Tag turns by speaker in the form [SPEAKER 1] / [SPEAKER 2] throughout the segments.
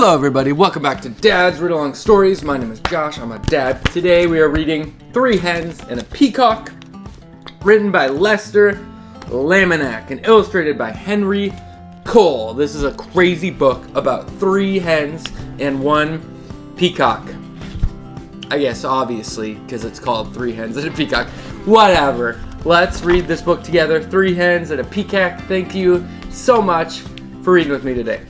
[SPEAKER 1] Hello everybody, welcome back to Dad's Read-Along Stories. My name is Josh, I'm a dad. Today we are reading 3 Hens and a Peacock, written by Lester Laminack and illustrated by Henry Cole. This is a crazy book about 3 hens and 1 peacock. I guess obviously, because it's called 3 Hens and a Peacock. Whatever. Let's read this book together. 3 Hens and a Peacock. Thank you so much for reading with me today.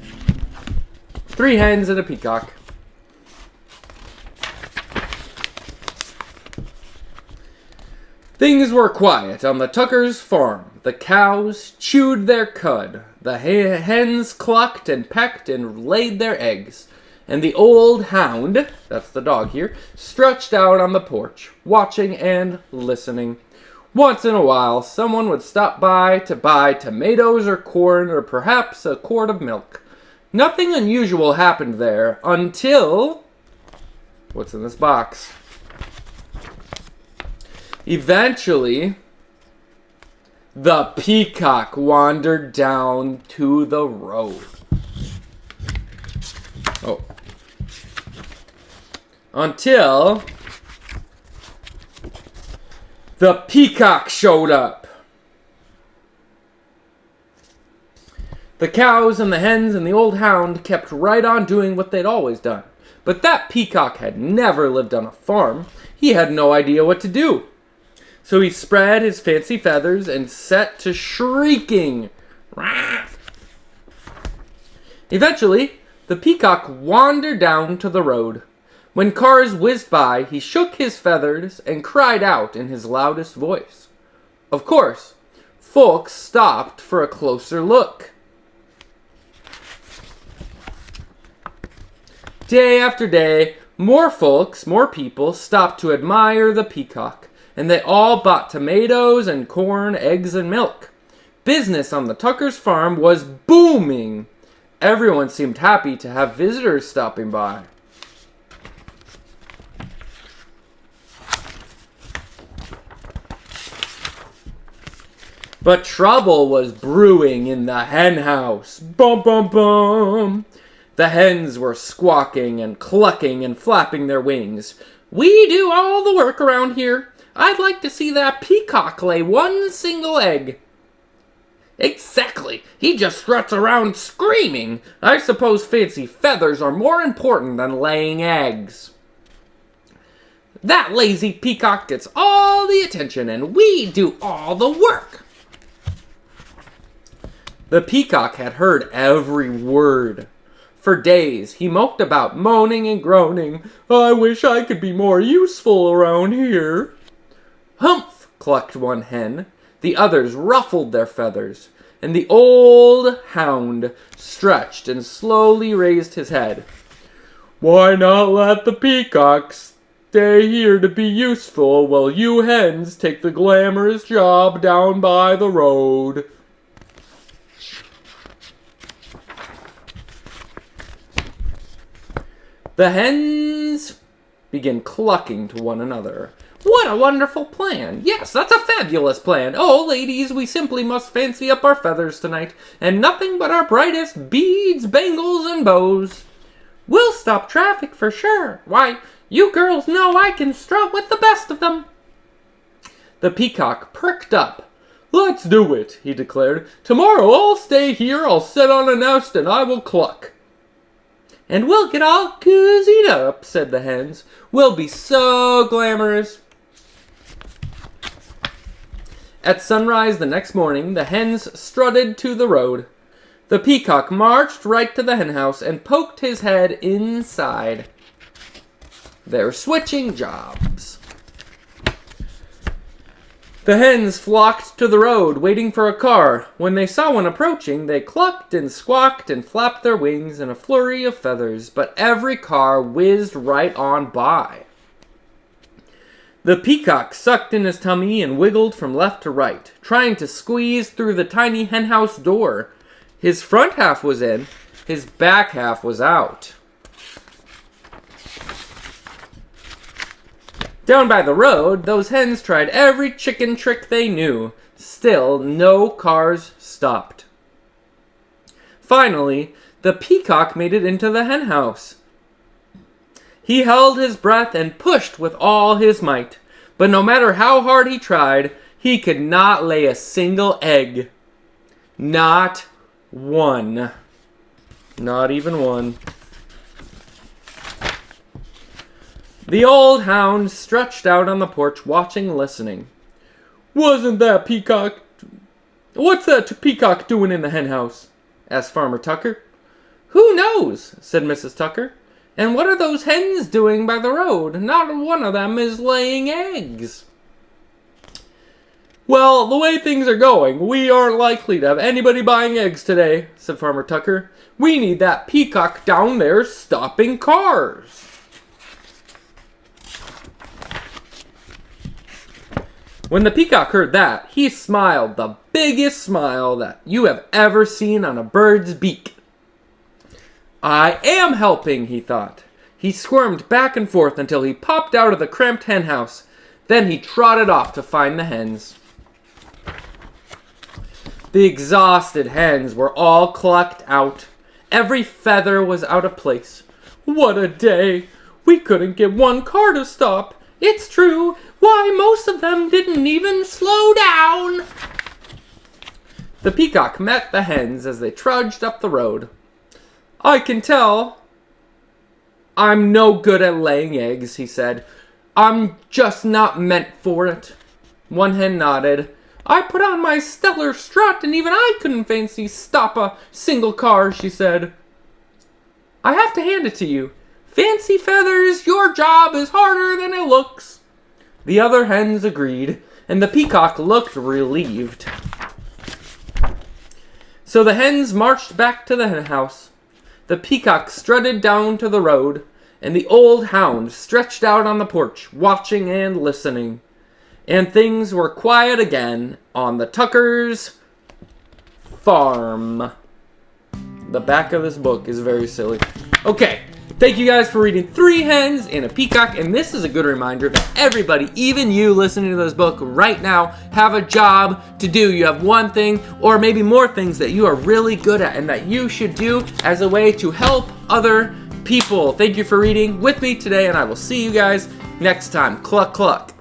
[SPEAKER 1] 3 Hens and a Peacock. Things were quiet on the Tuckers' farm. The cows chewed their cud. The hens clucked and pecked and laid their eggs. And the old hound, that's the dog here, stretched out on the porch, watching and listening. Once in a while, someone would stop by to buy tomatoes or corn or perhaps a quart of milk. Nothing unusual happened there until... what's in this box? Eventually, the peacock wandered down to the road. Oh. Until the peacock showed up. The cows and the hens and the old hound kept right on doing what they'd always done. But that peacock had never lived on a farm. He had no idea what to do. So he spread his fancy feathers and set to shrieking. Eventually, the peacock wandered down to the road. When cars whizzed by, he shook his feathers and cried out in his loudest voice. Of course, folks stopped for a closer look. Day after day, more people stopped to admire the peacock, and they all bought tomatoes and corn, eggs and milk. Business on the Tuckers' farm was booming. Everyone seemed happy to have visitors stopping by. But trouble was brewing in the hen house. Bum, bum, bum. The hens were squawking and clucking and flapping their wings. We do all the work around here. I'd like to see that peacock lay one single egg. Exactly. He just struts around screaming. I suppose fancy feathers are more important than laying eggs. That lazy peacock gets all the attention and we do all the work. The peacock had heard every word. For days, he moped about, moaning and groaning. I wish I could be more useful around here. Humph, clucked one hen. The others ruffled their feathers, and the old hound stretched and slowly raised his head. Why not let the peacock stay here to be useful while you hens take the glamorous job down by the road? The hens began clucking to one another. What a wonderful plan! Yes, that's a fabulous plan! Oh, ladies, we simply must fancy up our feathers tonight, and nothing but our brightest beads, bangles, and bows. We'll stop traffic for sure. Why, you girls know I can strut with the best of them. The peacock perked up. Let's do it, he declared. Tomorrow I'll stay here, I'll sit on a nest, and I will cluck. And we'll get all cozied up, said the hens. We'll be so glamorous. At sunrise the next morning, the hens strutted to the road. The peacock marched right to the hen house and poked his head inside. They're switching jobs. The hens flocked to the road, waiting for a car. When they saw one approaching, they clucked and squawked and flapped their wings in a flurry of feathers, but every car whizzed right on by. The peacock sucked in his tummy and wiggled from left to right, trying to squeeze through the tiny henhouse door. His front half was in, his back half was out. Down by the road, those hens tried every chicken trick they knew. Still, no cars stopped. Finally, the peacock made it into the hen house. He held his breath and pushed with all his might, but no matter how hard he tried, he could not lay a single egg. Not one. Not even one. The old hound stretched out on the porch, watching, listening. What's that peacock doing in the hen house? Asked Farmer Tucker. Who knows? Said Mrs. Tucker. And what are those hens doing by the road? Not one of them is laying eggs. Well, the way things are going, we aren't likely to have anybody buying eggs today, said Farmer Tucker. We need that peacock down there stopping cars. When the peacock heard that, he smiled the biggest smile that you have ever seen on a bird's beak. I am helping, he thought. He squirmed back and forth until he popped out of the cramped hen house. Then he trotted off to find the hens. The exhausted hens were all clucked out. Every feather was out of place. What a day! We couldn't get one car to stop. It's true. Why, most of them didn't even slow down. The peacock met the hens as they trudged up the road. I can tell I'm no good at laying eggs, he said. I'm just not meant for it. One hen nodded. I put on my stellar strut and even I couldn't fancy stop a single car, she said. I have to hand it to you. Fancy feathers, your job is harder than it looks. The other hens agreed, and the peacock looked relieved. So the hens marched back to the hen house. The peacock strutted down to the road, and the old hound stretched out on the porch, watching and listening. And things were quiet again on the Tuckers' farm. The back of this book is very silly. Okay, thank you guys for reading 3 Hens and a Peacock, and this is a good reminder that everybody, even you listening to this book right now, have a job to do. You have one thing or maybe more things that you are really good at and that you should do as a way to help other people. Thank you for reading with me today, and I will see you guys next time. Cluck, cluck.